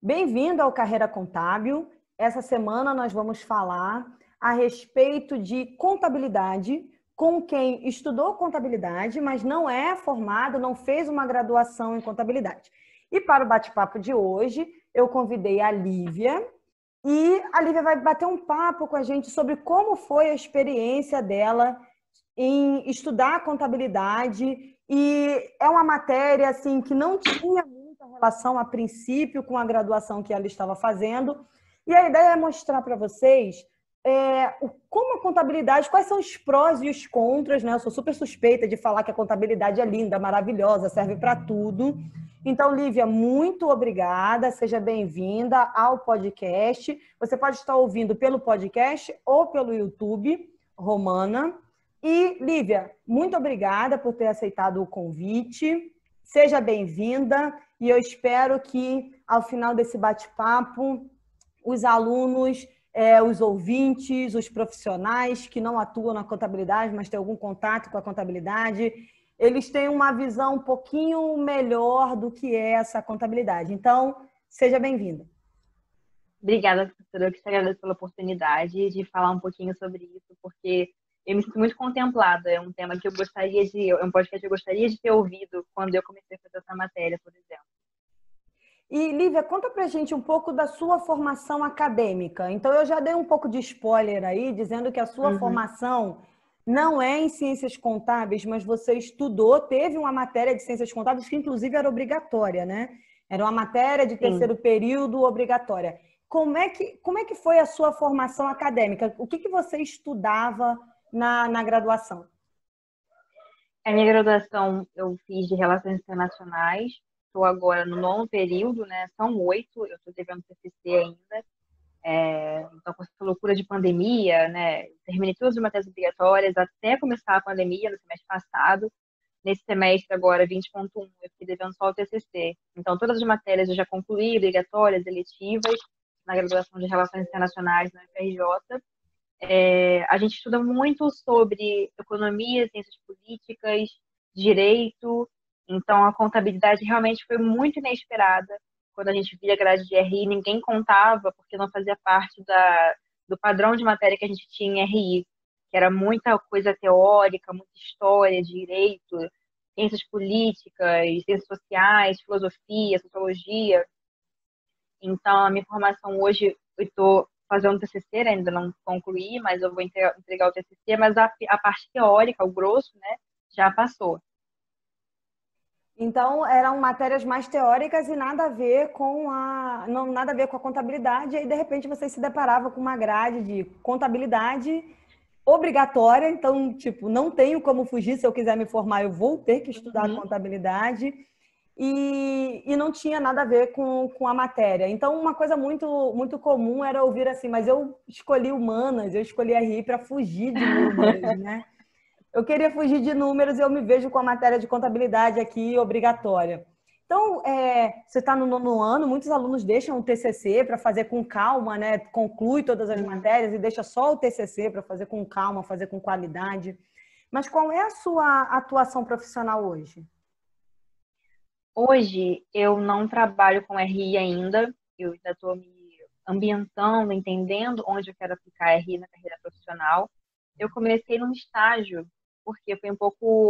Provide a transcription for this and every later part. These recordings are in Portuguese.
Bem-vindo ao Carreira Contábil. Essa semana nós vamos falar a respeito de contabilidade com quem estudou contabilidade, mas não é formado, não fez uma graduação em contabilidade. E para o bate-papo de hoje, eu convidei a Lívia e a Lívia vai bater um papo com a gente sobre como foi a experiência dela em estudar contabilidade, e é uma matéria assim que não tinha muita relação a princípio com a graduação que ela estava fazendo, e a ideia é mostrar para vocês como a contabilidade, quais são os prós e os contras, né? Eu sou super suspeita de falar que a contabilidade é linda, maravilhosa, serve para tudo. Então, Lívia, muito obrigada, seja bem-vinda ao podcast. Você pode estar ouvindo pelo podcast ou pelo YouTube, Romana. E, Lívia, muito obrigada por ter aceitado o convite. Seja bem-vinda e eu espero que, ao final desse bate-papo, os alunos, os ouvintes, os profissionais que não atuam na contabilidade, mas têm algum contato com a contabilidade, eles tenham uma visão um pouquinho melhor do que é essa contabilidade. Então, seja bem-vinda. Obrigada, professora. Eu que te agradeço pela oportunidade de falar um pouquinho sobre isso, porque eu me sinto muito contemplada. É um tema que eu gostaria é um podcast que eu gostaria de ter ouvido quando eu comecei a fazer essa matéria, por exemplo. E, Lívia, conta pra gente um pouco da sua formação acadêmica. Então, eu já dei um pouco de spoiler aí, dizendo que a sua formação não é em ciências contábeis, mas você estudou, teve uma matéria de ciências contábeis que, inclusive, era obrigatória, né? Era uma matéria de terceiro período obrigatória. Como é que foi a sua formação acadêmica? O que você estudava na graduação? A minha graduação eu fiz de Relações Internacionais. Estou agora no 9º período, né? São 8, eu estou devendo TCC ainda. Então, com essa loucura de pandemia, né? Terminei todas as matérias obrigatórias até começar a pandemia, no semestre passado. Nesse semestre agora, 20.1, eu fiquei devendo só o TCC. Então, todas as matérias eu já concluí, obrigatórias, eletivas, na graduação de Relações Internacionais na UFRJ. A gente estuda muito sobre economia, ciências políticas, direito. Então, a contabilidade realmente foi muito inesperada. Quando a gente via a grade de RI, ninguém contava, porque não fazia parte do padrão de matéria que a gente tinha em RI, que era muita coisa teórica, muita história, direito, ciências políticas, ciências sociais, filosofia, sociologia. Então, a minha formação hoje, eu estou fazendo TCC, ainda não concluí, mas eu vou entregar o TCC, mas a parte teórica, o grosso, né, já passou. Então, eram matérias mais teóricas e nada a ver nada a ver com a contabilidade, e aí, de repente, você se deparava com uma grade de contabilidade obrigatória, então, tipo, não tenho como fugir, se eu quiser me formar, eu vou ter que estudar contabilidade, e não tinha nada a ver com a matéria. Então, uma coisa muito, muito comum era ouvir assim, mas eu escolhi humanas, eu escolhi RI para fugir de números, né? Eu queria fugir de números e eu me vejo com a matéria de contabilidade aqui obrigatória. Então, você está no 9º ano, muitos alunos deixam o TCC para fazer com calma, né? Conclui todas as matérias e deixa só o TCC para fazer com calma, fazer com qualidade. Mas qual é a sua atuação profissional hoje? Hoje, eu não trabalho com RI ainda, eu ainda estou me ambientando, entendendo onde eu quero aplicar RI na carreira profissional. Eu comecei num estágio, porque foi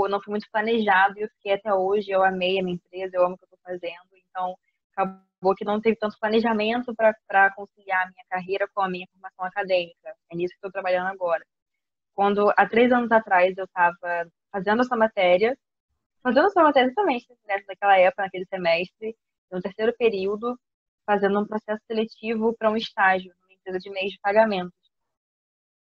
não foi muito planejado e eu fiquei até hoje, eu amei a minha empresa, eu amo o que eu estou fazendo, então acabou que não teve tanto planejamento para conciliar a minha carreira com a minha formação acadêmica. É nisso que estou trabalhando agora. Quando, há 3 anos atrás, eu estava fazendo essa matéria exatamente naquela época, naquele semestre, no 3º período, fazendo um processo seletivo para um estágio numa empresa de meios de pagamento.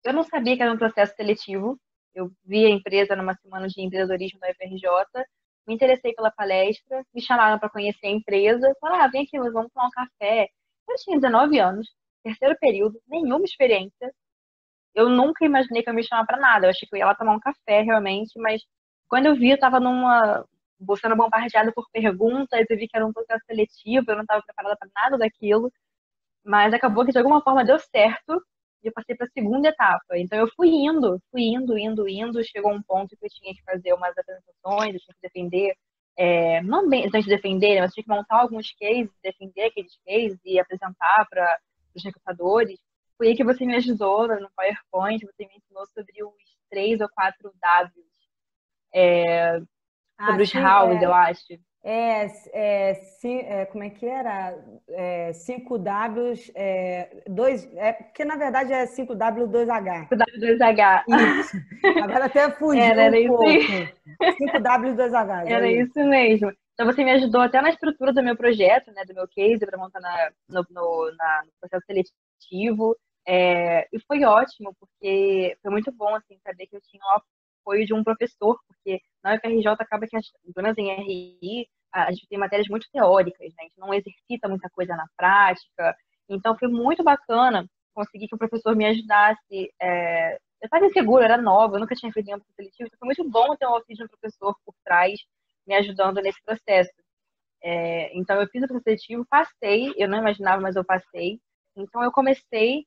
Eu não sabia que era um processo seletivo. Eu vi a empresa numa semana de empreendedorismo da UFRJ, me interessei pela palestra, me chamaram para conhecer a empresa, falaram, vem aqui, nós vamos tomar um café. Eu tinha 19 anos, 3º período, nenhuma experiência. Eu nunca imaginei que eu me chamar para nada. Eu achei que eu ia lá tomar um café, realmente, mas quando eu vi, eu estava sendo bombardeada por perguntas, eu vi que era um processo seletivo, eu não estava preparada para nada daquilo, mas acabou que de alguma forma deu certo e eu passei para a 2ª etapa. Então eu fui indo, indo, chegou um ponto que eu tinha que fazer umas apresentações, eu tinha que defender não bem antes de defender, mas tinha que montar alguns cases, defender aqueles cases e apresentar para os recrutadores. Foi aí que você me ajudou no PowerPoint, você me ensinou sobre os 3 ou 4 Ws, sobre os Assim, hows, eu acho. como é que era? 5 Ws, porque na verdade é 5W2H. O W2H. Isso. Agora até fugiu Era um isso aí. pouco. 5W2H, é Era isso. isso mesmo. Então você me ajudou até na estrutura do meu projeto, né, do meu case, para montar no processo seletivo. E foi ótimo, porque foi muito bom assim, saber que eu tinha o apoio de um professor, porque na UFRJ acaba que, pelo menos em RI, a gente tem matérias muito teóricas, né? A gente não exercita muita coisa na prática. Então foi muito bacana conseguir que o professor me ajudasse. Eu estava insegura, era nova, eu nunca tinha feito nenhum processo seletivo, então foi muito bom ter um auxílio de um professor por trás me ajudando nesse processo. Então, eu fiz o processo seletivo, passei, eu não imaginava, mas eu passei. Então, eu comecei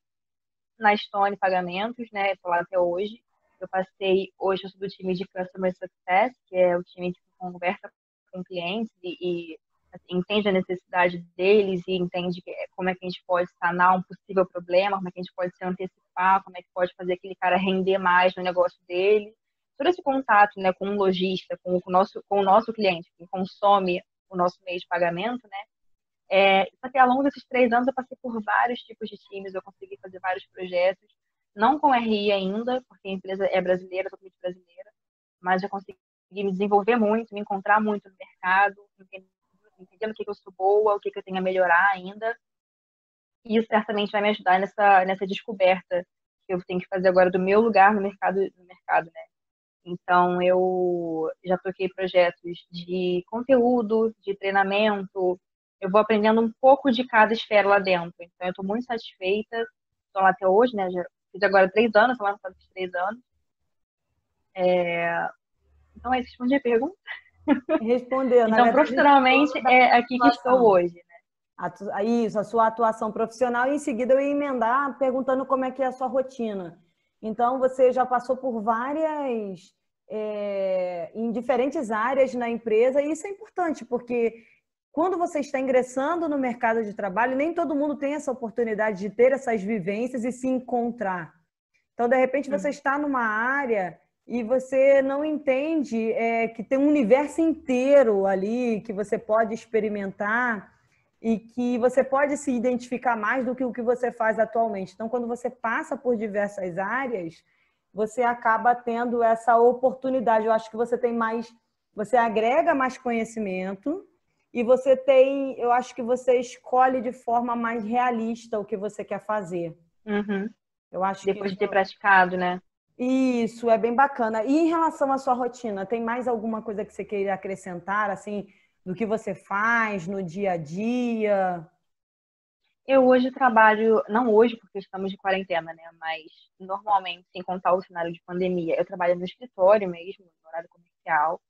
na Stone Pagamentos, né? Estou lá até hoje. Eu passei, hoje eu sou do time de Customer Success, que é o time que conversa com clientes e assim, entende a necessidade deles e entende como é que a gente pode sanar um possível problema, como é que a gente pode se antecipar, como é que pode fazer aquele cara render mais no negócio dele. Todo esse contato, né, com o lojista, com o nosso cliente, que consome o nosso meio de pagamento, né? Só que ao longo desses 3 anos eu passei por vários tipos de times, eu consegui fazer vários projetos, não com RI ainda, porque a empresa é brasileira, totalmente brasileira, mas eu consegui me desenvolver muito, me encontrar muito no mercado, entendendo o que eu sou boa, o que eu tenho a melhorar ainda, e isso certamente vai me ajudar nessa descoberta que eu tenho que fazer agora do meu lugar no mercado, né? Então, eu já toquei projetos de conteúdo, de treinamento. Eu vou aprendendo um pouco de cada esfera lá dentro. Então, eu estou muito satisfeita. Estou lá até hoje, né? Já fiz agora 3 anos, estou lá no dos 3 anos. Então, é isso, respondi a pergunta. Respondeu, na Então, verdade, profissionalmente, falou da é aqui que estou situação. hoje. Isso, a sua atuação profissional, e em seguida eu ia emendar perguntando como é que é a sua rotina. Então, você já passou por em diferentes áreas na empresa, e isso é importante, porque quando você está ingressando no mercado de trabalho, nem todo mundo tem essa oportunidade de ter essas vivências e se encontrar. Então, de repente, você Uhum. está numa área e você não entende que tem um universo inteiro ali que você pode experimentar e que você pode se identificar mais do que o que você faz atualmente. Então, quando você passa por diversas áreas, você acaba tendo essa oportunidade. Eu acho que você agrega mais conhecimento e eu acho que você escolhe de forma mais realista o que você quer fazer. Uhum. Eu acho que Depois de ter praticado, né? isso é bem bacana. E em relação à sua rotina, tem mais alguma coisa que você queira acrescentar, assim, do que você faz no dia a dia? Eu hoje trabalho, não hoje porque estamos de quarentena, né? Mas normalmente, sem contar o cenário de pandemia, eu trabalho no escritório mesmo, no horário comercial.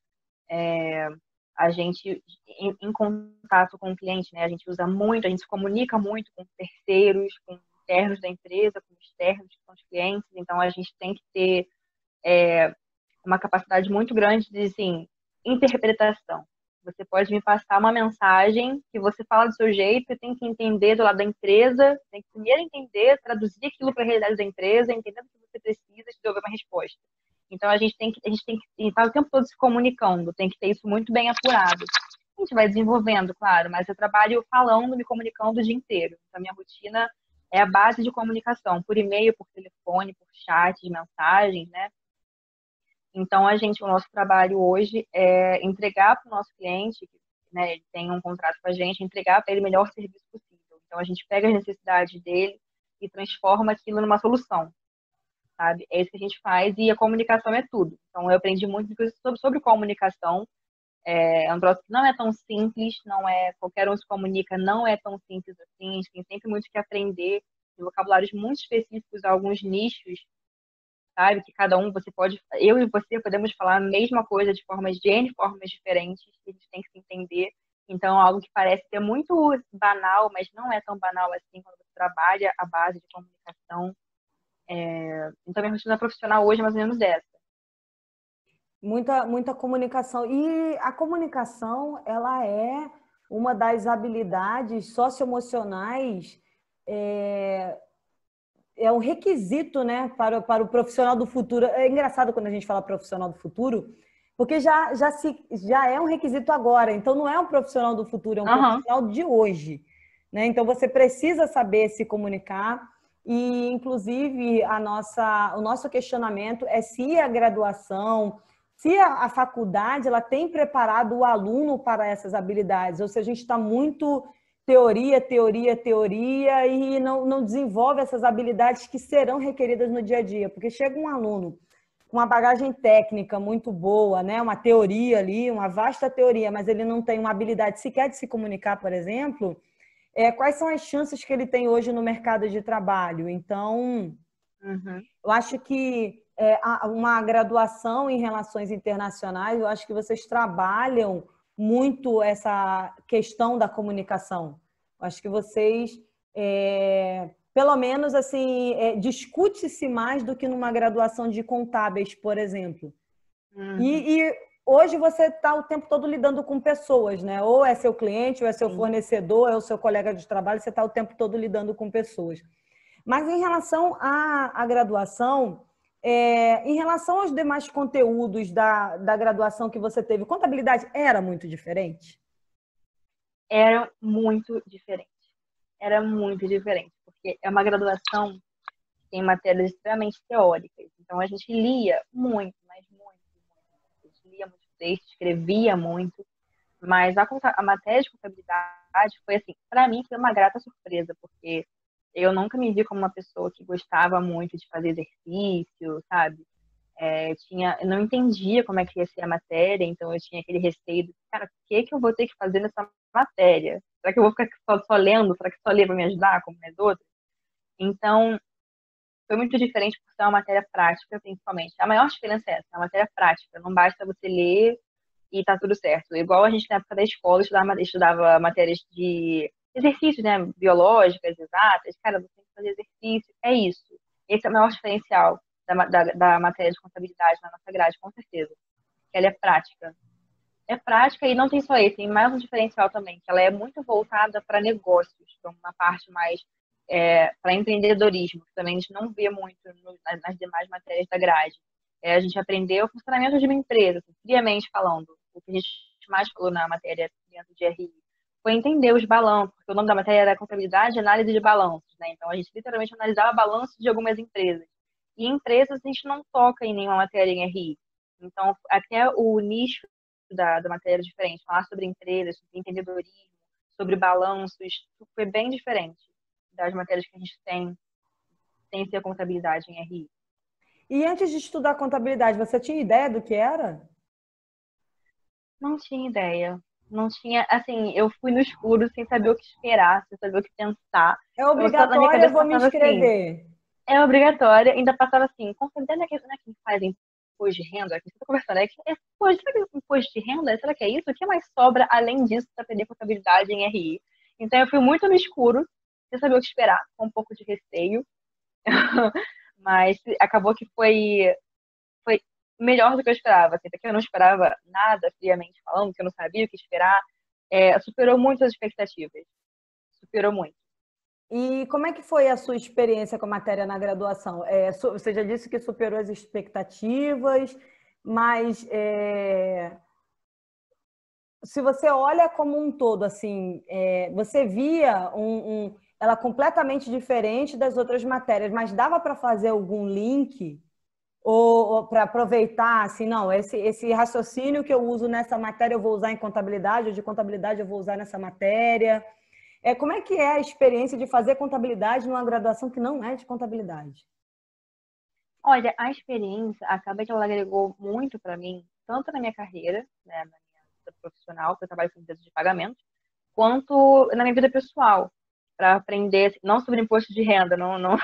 A gente, em contato com o cliente, né? A gente usa muito, a gente se comunica muito com terceiros, com internos da empresa, com externos, que são os clientes. Então, a gente tem que ter uma capacidade muito grande de, assim, interpretação. Você pode me passar uma mensagem que você fala do seu jeito, eu tenho que entender do lado da empresa, tem que primeiro entender, traduzir aquilo para a realidade da empresa, entender o que você precisa, te devolver uma resposta. Então a gente tem que estar o tempo todo se comunicando, tem que ter isso muito bem apurado. A gente vai desenvolvendo, claro, mas eu trabalho falando, me comunicando o dia inteiro. Então a minha rotina é a base de comunicação, por e-mail, por telefone, por chat, mensagens, né? Então, o nosso trabalho hoje é entregar para o nosso cliente, né, ele tem um contrato com a gente, entregar para ele o melhor serviço possível. Então, a gente pega as necessidades dele e transforma aquilo numa solução, sabe? É isso que a gente faz e a comunicação é tudo. Então, eu aprendi muito sobre comunicação. É um troço que não é tão simples, não é qualquer um se comunica, não é tão simples assim. A gente tem sempre muito que aprender, vocabulários muito específicos, alguns nichos, sabe? Que cada um, eu e você podemos falar a mesma coisa de N formas diferentes, e a gente tem que se entender. Então, algo que parece ser muito banal, mas não é tão banal assim quando você trabalha a base de comunicação. Então, minha rotina profissional hoje é mais ou menos essa. Muita comunicação. E a comunicação, ela é uma das habilidades socioemocionais, é, é um requisito, né, para o profissional do futuro. É engraçado quando a gente fala profissional do futuro, porque já é um requisito agora. Então, não é um profissional do futuro, é um Aham. profissional de hoje. Né? Então, você precisa saber se comunicar. E, inclusive, o nosso questionamento é se a graduação, se a faculdade ela tem preparado o aluno para essas habilidades, ou se a gente está muito teoria, teoria, teoria e não desenvolve essas habilidades que serão requeridas no dia a dia. Porque chega um aluno com uma bagagem técnica muito boa, né? Uma teoria ali, uma vasta teoria, mas ele não tem uma habilidade sequer de se comunicar, por exemplo, quais são as chances que ele tem hoje no mercado de trabalho? Então, Uhum. eu acho que uma graduação em relações internacionais, eu acho que vocês trabalham muito essa questão da comunicação. Eu acho que vocês, pelo menos, assim, discute-se mais do que numa graduação de contábeis, por exemplo. Uhum. E hoje você está o tempo todo lidando com pessoas, né? Ou é seu cliente, ou é seu Sim. fornecedor, é o seu colega de trabalho, você está o tempo todo lidando com pessoas. Mas em relação à graduação, em relação aos demais conteúdos da graduação que você teve, contabilidade era muito diferente? Era muito diferente. Era muito diferente, porque é uma graduação que tem matérias extremamente teóricas. Então a gente lia muito, mas muito, muito. A gente lia muito texto, escrevia muito, mas a matéria de contabilidade foi assim, para mim foi uma grata surpresa, porque eu nunca me vi como uma pessoa que gostava muito de fazer exercício, sabe? Eu não entendia como é que ia ser a matéria, então eu tinha aquele receio de, cara, o que eu vou ter que fazer nessa matéria? Será que eu vou ficar só lendo? Será que só ler vai me ajudar, como as outras? Então, foi muito diferente por ser uma matéria prática, principalmente. A maior diferença é essa, a matéria prática. Não basta você ler e tá tudo certo. Igual a gente na época da escola estudava matérias de exercícios, né, biológicas, exatas. Cara, você tem que fazer exercício. É isso. Esse é o maior diferencial da matéria de contabilidade na nossa grade, com certeza. Que ela é prática. É prática e não tem só esse, tem mais um diferencial também, que ela é muito voltada para negócios, para uma parte mais para empreendedorismo, que também a gente não vê muito nas demais matérias da grade. A gente aprendeu o funcionamento de uma empresa, assim, friamente falando. O que a gente mais falou na matéria dentro de RI foi entender os balanços, porque o nome da matéria era contabilidade e análise de balanços, né? Então a gente literalmente analisava balanços de algumas empresas. E empresas a gente não toca em nenhuma matéria em RI. Então, até o nicho da matéria diferente, falar sobre empresas, sobre empreendedorismo, sobre balanços, foi bem diferente das matérias que a gente tem sem ser contabilidade em RI. E antes de estudar contabilidade, você tinha ideia do que era? Não tinha ideia. Não tinha, assim, eu fui no escuro sem saber o que esperar, sem saber o que pensar. É Na minha obrigatória, eu cabeça vou me passava assim, inscrever. é obrigatória, ainda passava assim, contabilidade não é quem faz imposto de renda, que você está conversando, pô, será que é imposto de renda? Será que é isso? O que mais sobra além disso para aprender contabilidade em RI? Então eu fui muito no escuro, sem saber o que esperar, com um pouco de receio, mas acabou que foi melhor do que eu esperava. Assim, que eu não esperava nada, friamente falando, que eu não sabia o que esperar, superou muito as expectativas. Superou muito. E como é que foi a sua experiência com a matéria na graduação? Você já disse que superou as expectativas, mas se você olha como um todo, assim, você via ela completamente diferente das outras matérias, mas dava para fazer algum link ou para aproveitar, assim, não, esse raciocínio que eu uso nessa matéria eu vou usar em contabilidade, ou de contabilidade eu vou usar nessa matéria. Como é que é a experiência de fazer contabilidade numa graduação que não é de contabilidade? Olha, a experiência acaba que ela agregou muito para mim, tanto na minha carreira, né, na minha vida profissional, que eu trabalho com empresas de pagamento, quanto na minha vida pessoal, para aprender, assim, não sobre imposto de renda, não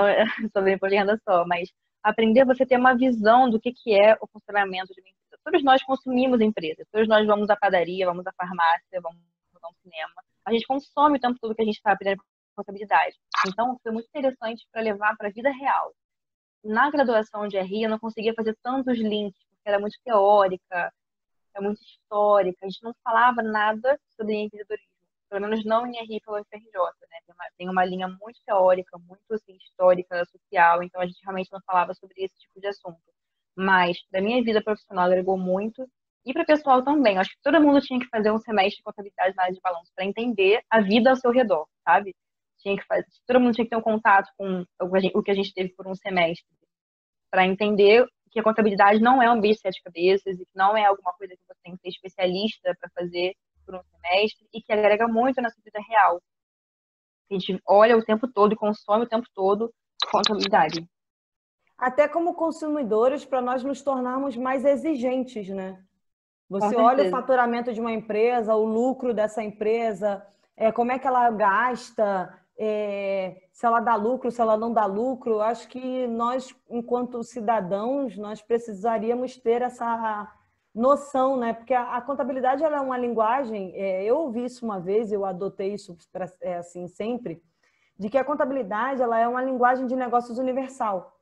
é sobre imposto de renda só, mas aprender você ter uma visão do que é o funcionamento de uma empresa. Todos nós consumimos empresas, todos nós vamos à padaria, vamos à farmácia, vamos ao cinema. A gente consome o tempo todo que a gente está aprendendo contabilidade. Então, foi muito interessante para levar para a vida real. Na graduação de RI, eu não conseguia fazer tantos links, porque matemática era muito teórica, é muito histórica. A gente não falava nada sobre empreendedorismo, pelo menos não em RI pela UFRJ, né? Tem uma linha muito teórica, muito assim, histórica, social, então a gente realmente não falava sobre esse tipo de assunto. Mas, da minha vida profissional, agregou muito. E para pessoal também. Eu acho que todo mundo tinha que fazer um semestre de contabilidade na área de balanço para entender a vida ao seu redor, sabe? Tinha que fazer, todo mundo tinha que ter um contato com o que a gente teve por um semestre, para entender que a contabilidade não é um bicho de sete cabeças e que não é alguma coisa que você tem que ser especialista para fazer por um semestre e que agrega muito na sua vida real. A gente olha o tempo todo e consome o tempo todo contabilidade. Até como consumidores, para nós nos tornarmos mais exigentes, né? Com Você olha o certeza. faturamento de uma empresa, o lucro dessa empresa, como é que ela gasta, se ela dá lucro, se ela não dá lucro. Eu acho que nós, enquanto cidadãos, nós precisaríamos ter essa noção, né? Porque a contabilidade ela é uma linguagem, eu ouvi isso uma vez, eu adotei isso assim sempre, de que a contabilidade ela é uma linguagem de negócios universal.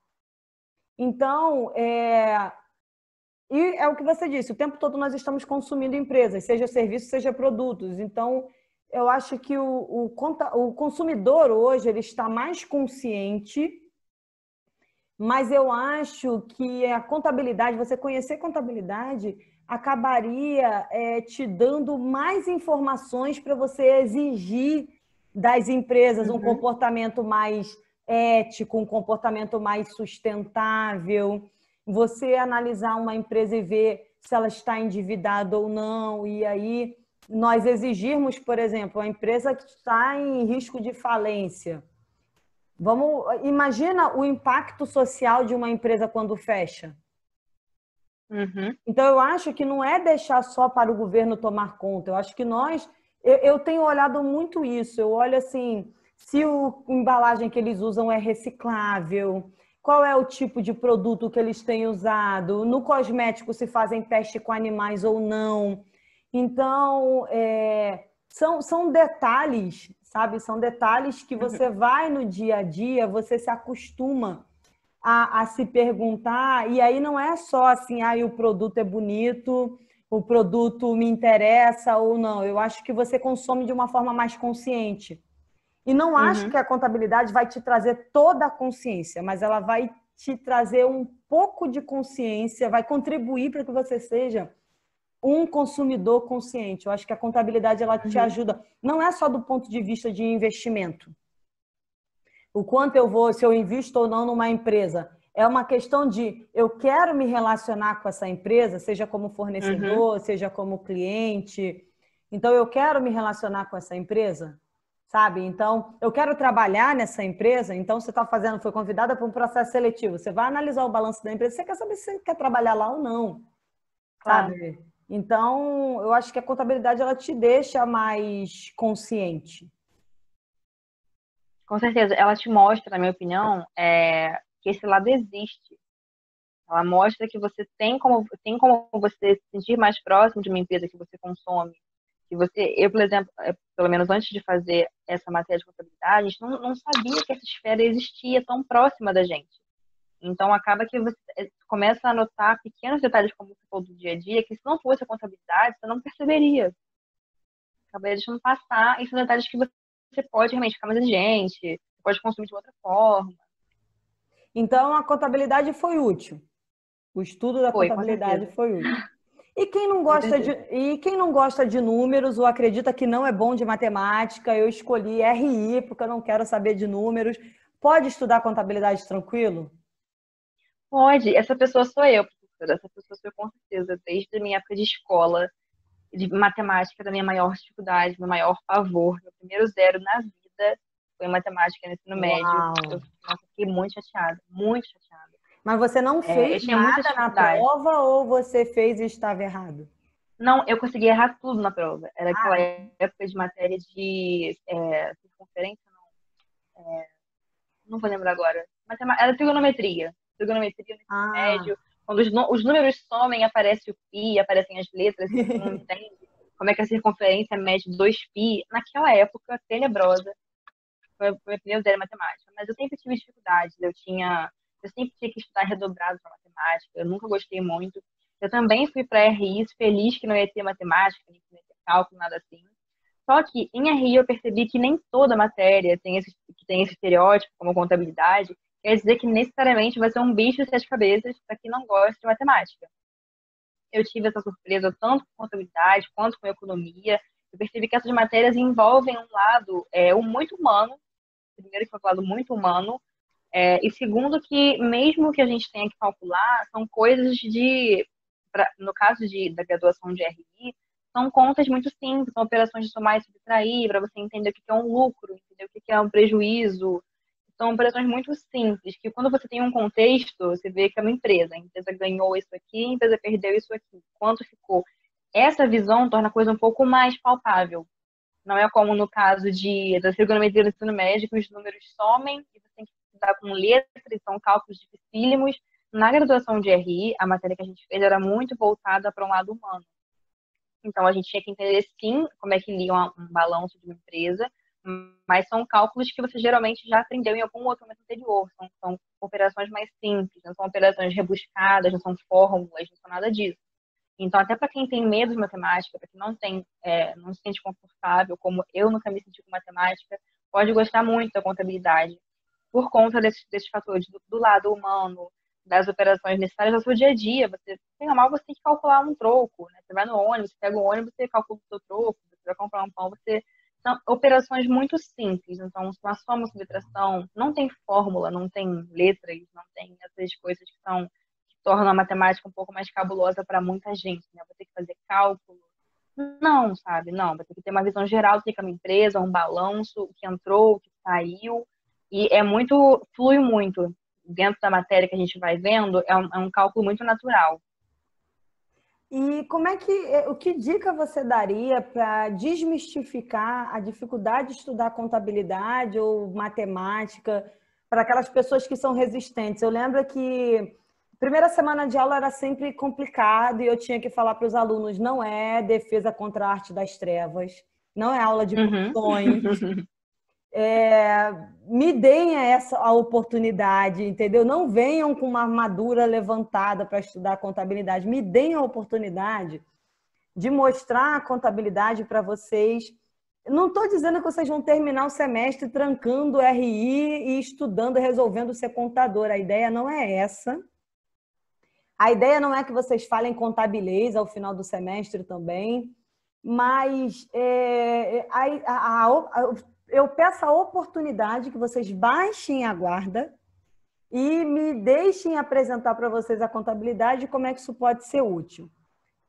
Então, e é o que você disse, o tempo todo nós estamos consumindo empresas, seja serviços, seja produtos. Então, eu acho que o consumidor hoje ele está mais consciente, mas eu acho que a contabilidade, você conhecer contabilidade, acabaria te dando mais informações para você exigir das empresas um comportamento mais ético, um comportamento mais sustentável. Você analisar uma empresa e ver se ela está endividada ou não, e aí nós exigirmos, por exemplo, a empresa que está em risco de falência. Imagina o impacto social de uma empresa quando fecha. Então, eu acho que não é deixar só para o governo tomar conta. Eu acho que eu tenho olhado muito isso. Eu olho assim, se a embalagem que eles usam é reciclável, qual é o tipo de produto que eles têm usado, no cosmético se fazem teste com animais ou não. Então, são detalhes, sabe? São detalhes que você vai no dia a dia, você se acostuma a se perguntar, e aí não é só assim, o produto é bonito, o produto me interessa ou não. Eu acho que você consome de uma forma mais consciente. E não acho que a contabilidade vai te trazer toda a consciência, mas ela vai te trazer um pouco de consciência, vai contribuir para que você seja um consumidor consciente. Eu acho que a contabilidade ela te ajuda, não é só do ponto de vista de investimento. O quanto se eu invisto ou não numa empresa. É uma questão de eu quero me relacionar com essa empresa, seja como fornecedor, seja como cliente. Então, eu quero me relacionar com essa empresa, sabe? Então, eu quero trabalhar nessa empresa. Então, você foi convidada para um processo seletivo. Você vai analisar o balanço da empresa, você quer saber se você quer trabalhar lá ou não, sabe? Então, eu acho que a contabilidade ela te deixa mais consciente. Com certeza, ela te mostra, na minha opinião, que esse lado existe. Ela mostra que você tem como você se sentir mais próximo de uma empresa que você consome. Eu, por exemplo, pelo menos antes de fazer essa matéria de contabilidade, a gente não sabia que essa esfera existia tão próxima da gente. Então, acaba que você começa a notar pequenos detalhes, como você falou, do dia a dia, que se não fosse a contabilidade, você não perceberia. Acabei deixando passar, e são detalhes que você pode realmente ficar mais exigente, pode consumir de outra forma. Então, a contabilidade foi útil. O estudo da Foi, com contabilidade certeza. foi útil. E quem não gosta de números ou acredita que não é bom de matemática, eu escolhi RI porque eu não quero saber de números. Pode estudar contabilidade tranquilo? Pode. Essa pessoa sou eu, professora. Essa pessoa sou eu, com certeza. Desde a minha época de escola, de matemática, da minha maior dificuldade, meu maior pavor. Meu primeiro zero na vida foi matemática no ensino médio. Uau! Nossa, fiquei muito chateada, muito chateada. Mas você não Eu fez tinha muita nada na dificuldade. prova ou você fez e estava errado? Não, eu consegui errar tudo na prova. Era aquela Ah, época de matéria de circunferência, não vou lembrar agora. Era trigonometria. Trigonometria no ensino ah. médio. Quando os números somem, aparece o pi, aparecem as letras, e você não entende como é que a circunferência mede 2π. Naquela época, tenebrosa, foi o meu primeiro zero em matemática. Mas eu sempre tive dificuldades. Eu sempre tinha que estudar redobrado para matemática. Eu nunca gostei muito. Eu também fui para RI, feliz que não ia ter matemática, nem que não ia ter cálculo, nada assim. Só que em RI eu percebi que nem toda matéria tem esse estereótipo, como contabilidade, quer dizer que necessariamente vai ser um bicho de sete cabeças para quem não gosta de matemática. Eu tive essa surpresa tanto com contabilidade quanto com economia. Eu percebi que essas matérias envolvem um lado muito humano, primeiro que é um lado muito humano, e segundo que mesmo que a gente tenha que calcular, são coisas no caso da graduação de RI, são contas muito simples, são operações de somar e subtrair, para você entender o que é um lucro, entender o que é um prejuízo. São operações muito simples, que quando você tem um contexto, você vê que é uma empresa. A empresa ganhou isso aqui, a empresa perdeu isso aqui. Quanto ficou? Essa visão torna a coisa um pouco mais palpável. Não é como no caso da trigonometria do ensino médio, que os números somem e você tem que lidar com letras, são cálculos dificílimos. Na graduação de RI, a matéria que a gente fez era muito voltada para um lado humano. Então, a gente tinha que entender, sim, como é que lia um balanço de uma empresa, mas são cálculos que você geralmente já aprendeu em algum outro momento anterior. São operações mais simples, não são operações rebuscadas, não são fórmulas, não são nada disso. Então, até para quem tem medo de matemática, para quem não se sente confortável, como eu nunca me senti com matemática, pode gostar muito da contabilidade, por conta desses fatores do lado humano, das operações necessárias ao seu dia a dia. Você, sem mal, você tem que calcular um troco, né? Você vai no ônibus, você pega o ônibus, você calcula o seu troco, você vai comprar um pão, são operações muito simples. Então, uma soma, subtração, não tem fórmula, não tem letras, não tem essas coisas que tornam a matemática um pouco mais cabulosa para muita gente, né? Vou ter que fazer cálculo. Não, sabe? Não, vai ter que ter uma visão geral do que é uma empresa, um balanço, o que entrou, o que saiu. E flui muito. Dentro da matéria que a gente vai vendo, é um cálculo muito natural. E o que dica você daria para desmistificar a dificuldade de estudar contabilidade ou matemática para aquelas pessoas que são resistentes? Eu lembro que a primeira semana de aula era sempre complicado e eu tinha que falar para os alunos, não é defesa contra a arte das trevas, não é aula de funções. Me deem a oportunidade, entendeu? Não venham com uma armadura levantada para estudar contabilidade. Me deem a oportunidade de mostrar a contabilidade para vocês. Não estou dizendo que vocês vão terminar o semestre trancando RI e estudando, resolvendo ser contador. A ideia não é essa. A ideia não é que vocês falem contabilês ao final do semestre também, mas eu peço a oportunidade que vocês baixem a guarda e me deixem apresentar para vocês a contabilidade e como é que isso pode ser útil.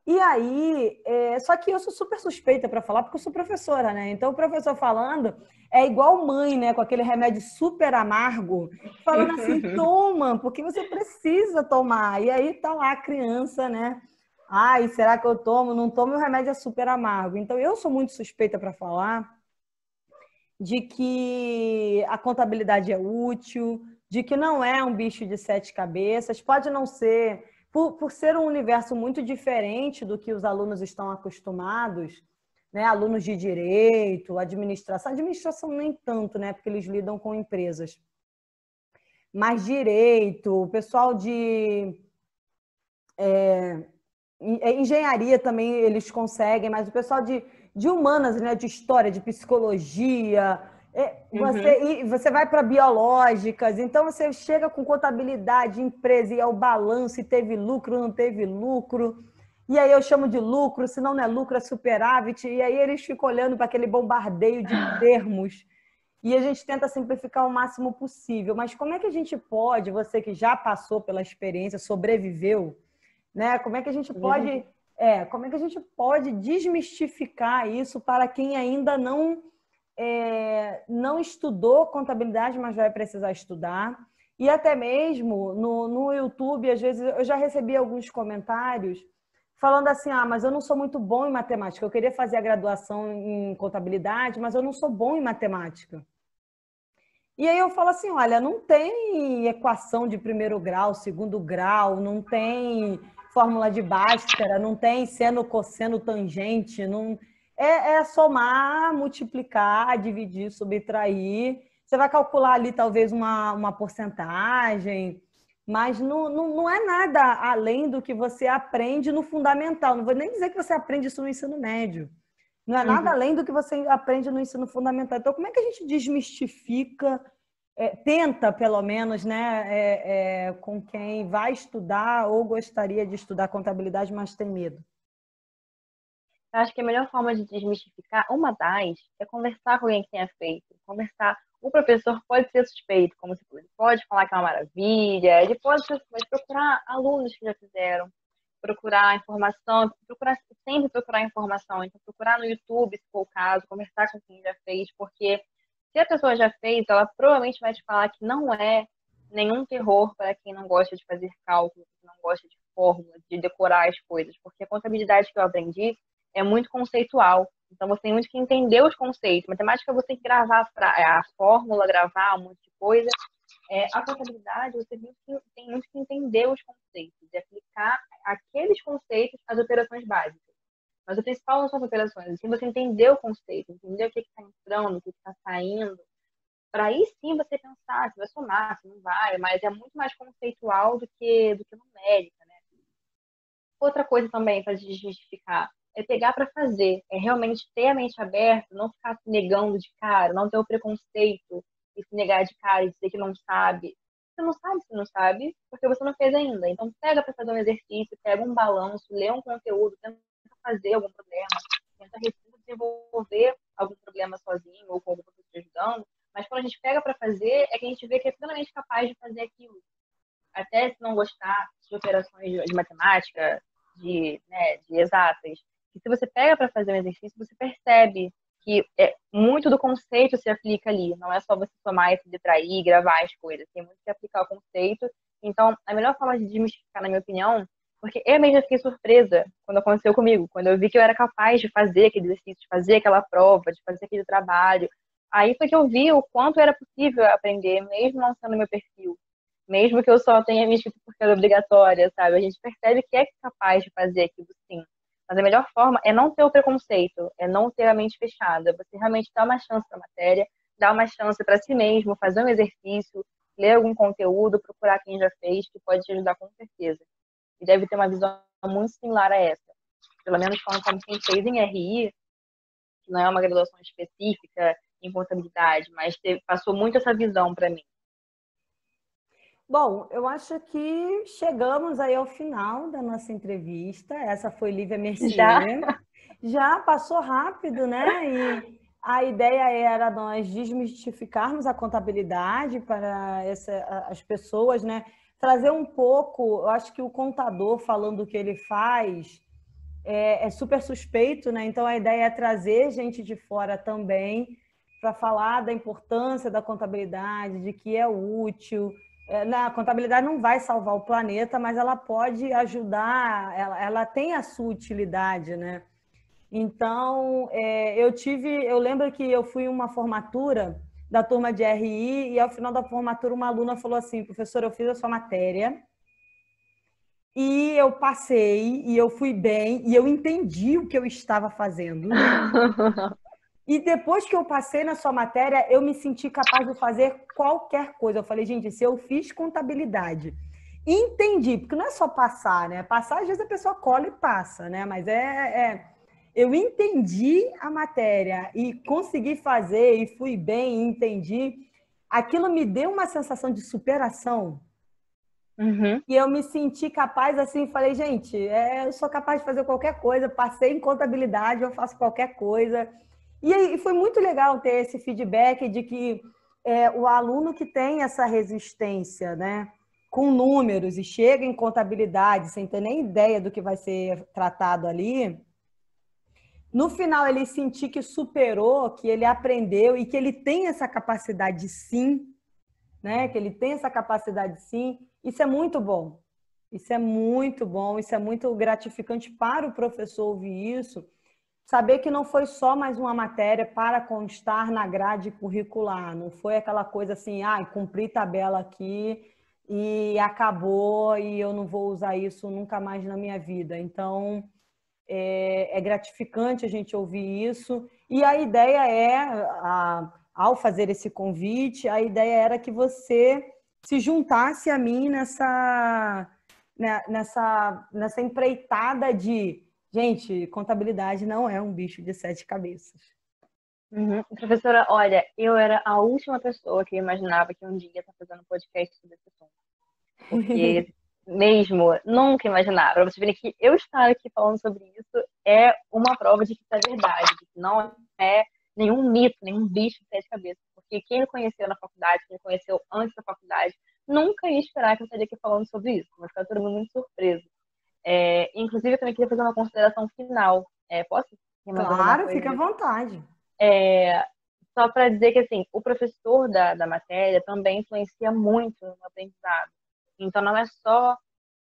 E aí, só que eu sou super suspeita para falar, porque eu sou professora, né? Então, o professor falando é igual mãe, né? Com aquele remédio super amargo, falando assim, toma, porque você precisa tomar. E aí tá lá a criança, né? Ai, será que eu tomo? Não tomo, o remédio é super amargo. Então, eu sou muito suspeita para falar de que a contabilidade é útil, de que não é um bicho de sete cabeças, pode não ser, por ser um universo muito diferente do que os alunos estão acostumados, né? Alunos de direito, administração nem tanto, né? Porque eles lidam com empresas. Mas direito, o pessoal de engenharia também eles conseguem, mas o pessoal de humanas, né? De história, de psicologia, você vai para biológicas, então você chega com contabilidade, empresa, e é o balanço, e teve lucro, não teve lucro, e aí eu chamo de lucro, se não é lucro, é superávit, e aí eles ficam olhando para aquele bombardeio de termos, e a gente tenta simplificar o máximo possível. Mas como é que a gente pode, você que já passou pela experiência, sobreviveu, né? Como é que a gente pode desmistificar isso para quem ainda não estudou contabilidade, mas vai precisar estudar? E até mesmo no YouTube, às vezes, eu já recebi alguns comentários falando assim, mas eu não sou muito bom em matemática, eu queria fazer a graduação em contabilidade, mas eu não sou bom em matemática. E aí eu falo assim, olha, não tem equação de primeiro grau, segundo grau, não tem fórmula de Bhaskara, não tem seno, cosseno, tangente, não é somar, multiplicar, dividir, subtrair. Você vai calcular ali talvez uma porcentagem, mas não é nada além do que você aprende no fundamental. Não vou nem dizer que você aprende isso no ensino médio. Não é nada além do que você aprende no ensino fundamental. Então, como é que a gente desmistifica, tenta, pelo menos, né, com quem vai estudar ou gostaria de estudar contabilidade, mas tem medo? Eu acho que a melhor forma de desmistificar, uma das, é conversar com alguém que tenha feito. Conversar. O professor pode ser suspeito, como se fosse. Ele pode falar que é uma maravilha, ele pode mas procurar alunos que já fizeram, procurar informação, sempre procurar informação. Então, procurar no YouTube, se for o caso, conversar com quem já fez, porque se a pessoa já fez, ela provavelmente vai te falar que não é nenhum terror para quem não gosta de fazer cálculo, que não gosta de fórmula, de decorar as coisas, porque a contabilidade que eu aprendi é muito conceitual. Então, você tem muito que entender os conceitos. Matemática, você tem que gravar a fórmula, gravar um monte de coisa. A contabilidade, você tem muito que entender os conceitos e aplicar aqueles conceitos às operações básicas. Mas o principal não são as operações, assim, você entender o conceito, entender o que está entrando, o que está saindo, para aí sim você pensar se vai somar, se não vai, mas é muito mais conceitual do que numérica, né? Outra coisa também para desmistificar é pegar para fazer, é realmente ter a mente aberta, não ficar se negando de cara, não ter o preconceito e se negar de cara e dizer que não sabe. Você não sabe, porque você não fez ainda. Então pega para fazer um exercício, pega um balanço, lê um conteúdo, tenta fazer algum problema, tenta desenvolver algum problema sozinho ou com algum professor te ajudando. Mas quando a gente pega para fazer, é que a gente vê que é plenamente capaz de fazer aquilo. Até se não gostar de operações de matemática, de exatas. E se você pega para fazer um exercício, você percebe que muito do conceito se aplica ali. Não é só você somar e se distrair, gravar as coisas. Tem muito que aplicar o conceito. Então, a melhor forma de desmistificar, na minha opinião, porque eu mesma fiquei surpresa quando aconteceu comigo, quando eu vi que eu era capaz de fazer aquele exercício, de fazer aquela prova, de fazer aquele trabalho. Aí foi que eu vi o quanto era possível aprender, mesmo não sendo meu perfil. Mesmo que eu só tenha me inscrito porque era obrigatória, sabe? A gente percebe que é capaz de fazer aquilo sim. Mas a melhor forma é não ter o preconceito, é não ter a mente fechada. Você realmente dá uma chance para a matéria, dá uma chance para si mesmo, fazer um exercício, ler algum conteúdo, procurar quem já fez, que pode te ajudar com certeza. E deve ter uma visão muito similar a essa. Pelo menos falando como quem fez em RI, que não é uma graduação específica em contabilidade, mas passou muito essa visão para mim. Bom, eu acho que chegamos aí ao final da nossa entrevista. Essa foi Lívia Já? Mercier. Já passou rápido, né? E a ideia era nós desmistificarmos a contabilidade para as pessoas, né? Trazer um pouco, eu acho que o contador falando o que ele faz é super suspeito, né? Então a ideia é trazer gente de fora também para falar da importância da contabilidade, de que é útil. A contabilidade não vai salvar o planeta, mas ela pode ajudar, ela tem a sua utilidade, né? Então, eu lembro que eu fui em uma formatura da turma de RI e ao final da formatura uma aluna falou assim, professora, eu fiz a sua matéria e eu passei e eu fui bem e eu entendi o que eu estava fazendo. E depois que eu passei na sua matéria, eu me senti capaz de fazer qualquer coisa. Eu falei, gente, se eu fiz contabilidade, entendi, porque não é só passar, né? Passar, às vezes a pessoa cola e passa, né? Mas eu entendi a matéria e consegui fazer e fui bem, entendi. Aquilo me deu uma sensação de superação. Uhum. E eu me senti capaz, assim, falei, gente, eu sou capaz de fazer qualquer coisa, passei em contabilidade, eu faço qualquer coisa. E aí foi muito legal ter esse feedback de que o aluno que tem essa resistência, né, com números e chega em contabilidade sem ter nem ideia do que vai ser tratado ali, no final ele sentir que superou, que ele aprendeu e que ele tem essa capacidade sim, né, que ele tem essa capacidade sim, isso é muito bom. Isso é muito bom, isso é muito gratificante para o professor ouvir isso. Saber que não foi só mais uma matéria para constar na grade curricular, não foi aquela coisa assim, cumpri tabela aqui e acabou e eu não vou usar isso nunca mais na minha vida. Então, é gratificante a gente ouvir isso. E a ideia ao fazer esse convite, a ideia era que você se juntasse a mim nessa empreitada de, gente, contabilidade não é um bicho de sete cabeças. Uhum. Professora, olha, eu era a última pessoa que imaginava que um dia ia estar fazendo um podcast sobre esse assunto. Porque mesmo, nunca imaginava. Pra vocês verem que eu estar aqui falando sobre isso é uma prova de que isso é verdade, de que não é nenhum mito, nenhum bicho de sete cabeças. Porque quem me conheceu na faculdade, quem me conheceu antes da faculdade, nunca ia esperar que eu estaria aqui falando sobre isso. Vai ficar todo mundo muito surpreso. Inclusive, eu também queria fazer uma consideração final. Posso ir mais alguma Claro, coisa? fica à vontade. Só para dizer que assim, o professor da matéria também influencia muito no aprendizado. Então, não é só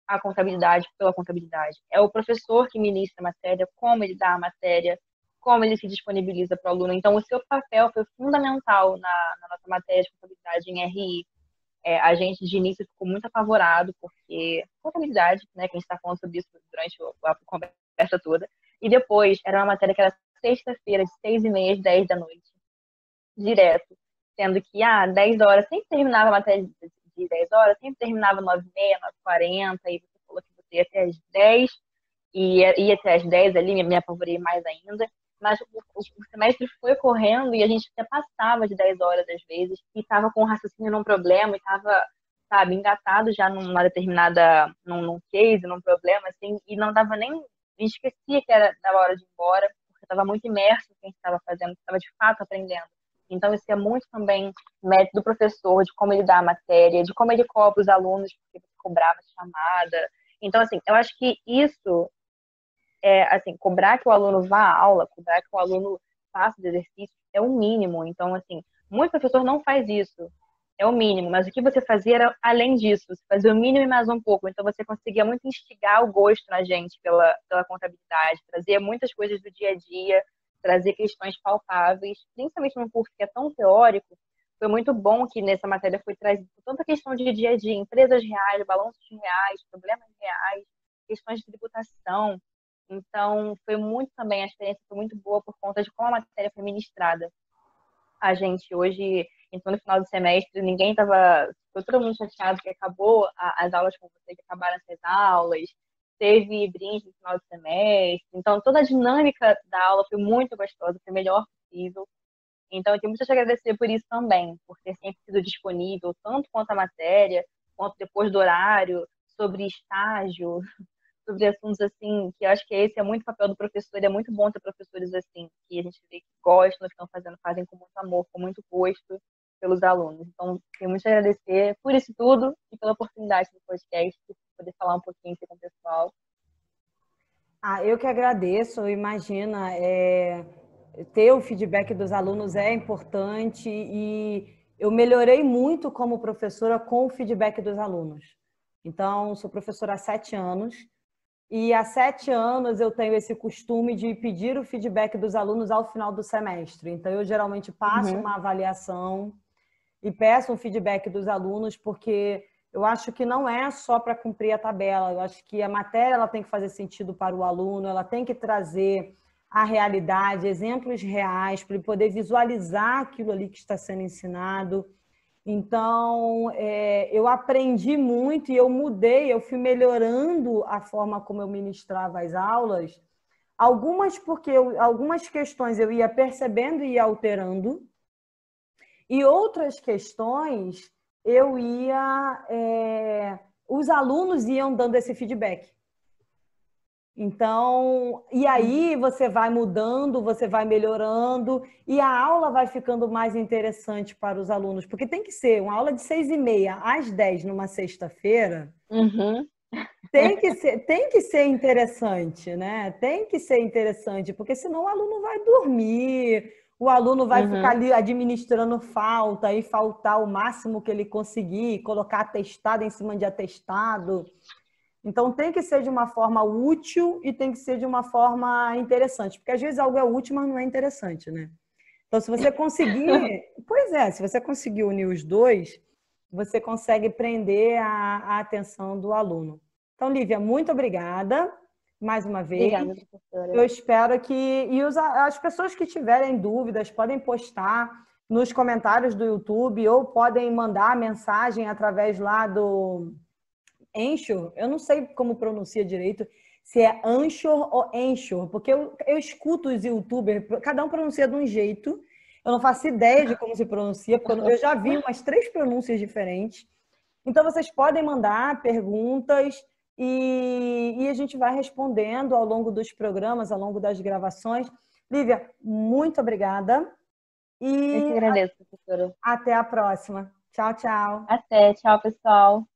a contabilidade pela contabilidade. É o professor que ministra a matéria, como ele dá a matéria, como ele se disponibiliza para o aluno. Então, o seu papel foi fundamental na nossa matéria de contabilidade em RI. A gente, de início, ficou muito apavorado, porque contabilidade, né, que a gente está falando sobre isso durante a conversa toda. E depois, era uma matéria que era sexta-feira, de 6h30 às 10 da noite, direto. Sendo que, 10 horas, sempre terminava a matéria de 10 horas, sempre terminava 9h30, 9h40, e você falou que você ia até às 10, e ia até às 10 ali, me apavorei mais ainda. Mas o semestre foi correndo e a gente até passava de 10 horas às vezes, e estava com o raciocínio num problema, e estava, sabe, engatado já numa determinada, num case, num problema, assim, e não dava nem, a gente esquecia que era da hora de ir embora, porque estava muito imerso no que a gente estava fazendo, estava de fato aprendendo. Então, isso é muito também mérito do professor, de como ele dá a matéria, de como ele cobra os alunos, porque você cobrava chamada. Então, assim, eu acho que isso assim, cobrar que o aluno vá à aula, cobrar que o aluno faça os exercícios é o mínimo. Então, assim, muito professor não faz isso. É o mínimo, mas o que você fazia era além disso, você fazia o mínimo e mais um pouco. Então, você conseguia muito instigar o gosto na gente pela contabilidade, trazer muitas coisas do dia a dia, trazer questões palpáveis, principalmente num curso que é tão teórico. Foi muito bom que nessa matéria foi trazida tanta questão de dia a dia, empresas reais, balanços reais, problemas reais, questões de tributação. Então, foi muito também, a experiência foi muito boa por conta de como a matéria foi ministrada. A gente hoje, então no final do semestre, ninguém estava, ficou todo mundo chateado que acabou as aulas com você, que acabaram essas aulas, teve brinde no final do semestre. Então, toda a dinâmica da aula foi muito gostosa, foi o melhor possível. Então, eu tenho muito a te agradecer por isso também, por ter sempre sido disponível, tanto quanto a matéria, quanto depois do horário, sobre estágio, sobre assuntos assim, que eu acho que esse é muito papel do professor, e é muito bom ter professores assim, que a gente vê que gostam, que estão fazendo, fazem com muito amor, com muito gosto pelos alunos. Então, tenho muito a agradecer por isso tudo e pela oportunidade do podcast, de poder falar um pouquinho aqui com o pessoal. Eu que agradeço. Imagina, ter o feedback dos alunos é importante e eu melhorei muito como professora com o feedback dos alunos. Então, sou professora há 7 anos e há 7 anos eu tenho esse costume de pedir o feedback dos alunos ao final do semestre. Então, eu geralmente passo uma avaliação e peço um feedback dos alunos, porque eu acho que não é só para cumprir a tabela. Eu acho que a matéria ela tem que fazer sentido para o aluno, ela tem que trazer a realidade, exemplos reais, para ele poder visualizar aquilo ali que está sendo ensinado. Então, eu aprendi muito e eu mudei, eu fui melhorando a forma como eu ministrava as aulas. Algumas porque algumas questões eu ia percebendo e ia alterando, e outras questões eu os alunos iam dando esse feedback. Então, e aí você vai mudando, você vai melhorando e a aula vai ficando mais interessante para os alunos, porque tem que ser uma aula de 6h30 às 10 numa sexta-feira. Tem que ser interessante, né? Tem que ser interessante, porque senão o aluno vai dormir, o aluno vai ficar ali administrando falta e faltar o máximo que ele conseguir, colocar atestado em cima de atestado. Então, tem que ser de uma forma útil e tem que ser de uma forma interessante, porque às vezes algo é útil, mas não é interessante, né? Então, se você conseguir... Pois é, se você conseguir unir os dois, você consegue prender a atenção do aluno. Então, Lívia, muito obrigada mais uma vez. Obrigada, professora. Eu espero que... E as pessoas que tiverem dúvidas podem postar. nos comentários do YouTube ou podem mandar mensagem através lá do Anchor. Eu não sei como pronuncia direito, se é Anchor ou Anchor, porque eu escuto os YouTubers, cada um pronuncia de um jeito. Eu não faço ideia de como se pronuncia, porque eu já vi umas 3 pronúncias diferentes. Então, vocês podem mandar perguntas e a gente vai respondendo ao longo dos programas, ao longo das gravações. Lívia, muito obrigada. Eu que E agradeço, professora. até a próxima. Tchau, tchau. Até, tchau, pessoal.